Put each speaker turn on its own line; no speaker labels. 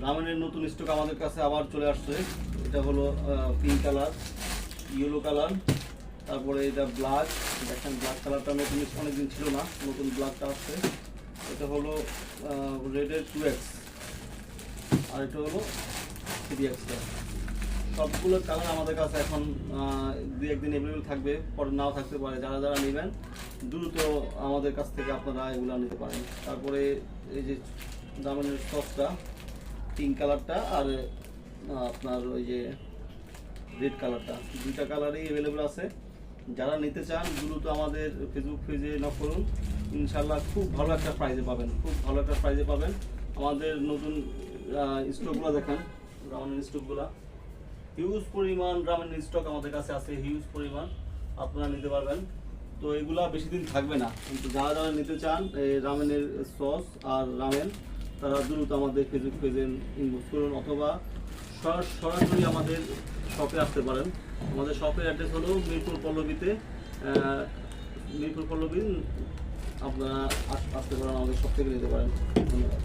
রামেনের নতুন স্টক আমাদের কাছে আবার চলে আসছে। এটা হলো পিঙ্ক কালার, ইয়েলো কালার, তারপরে এটা ব্ল্যাক। দেখেন ব্ল্যাক কালারটা নতুন অনেকদিন ছিল না, নতুন ব্ল্যাকটা আসছে। এটা হলো রেডের 2X, আর এটা হলো 3Xটা। সবগুলো কালার আমাদের কাছে এখন 2-1 দিন অ্যাভেলেবেল থাকবে, পরে নাও থাকতে পারে। যারা যারা নেবেন দ্রুত আমাদের কাছ থেকে আপনারা এগুলো নিতে পারেন। তারপরে এই যে দামানের সসটা, পিঙ্ক কালারটা আর আপনার ওই যে রেড কালারটা, দুইটা কালারই অ্যাভেলেবেল আছে। যারা নিতে চান দ্রুত আমাদের ফেসবুক পেজে নক করুন, ইনশাল্লাহ খুব ভালো একটা প্রাইজে পাবেন, খুব ভালো একটা প্রাইজে পাবেন। আমাদের নতুন স্টকগুলো দেখেন, রামেনের স্টকগুলো হিউজ পরিমাণ রামেনের স্টক আমাদের কাছে আছে, হিউজ পরিমাণ আপনারা নিতে পারবেন। তো এগুলা বেশি দিন থাকবে না, কিন্তু যারা যারা নিতে চান রামেনের সস আর রামেন, তারা দ্রুত আমাদের ফেসবুক পেজে ইনবক্স করুন, অথবা সরাসরি আমাদের শপে আসতে পারেন। আমাদের শপের অ্যাড্রেস হলো মিরপুর পল্লবীতে, আপনারা আসতে পারেন, আমাদের শপ থেকে নিতে পারেন। ধন্যবাদ।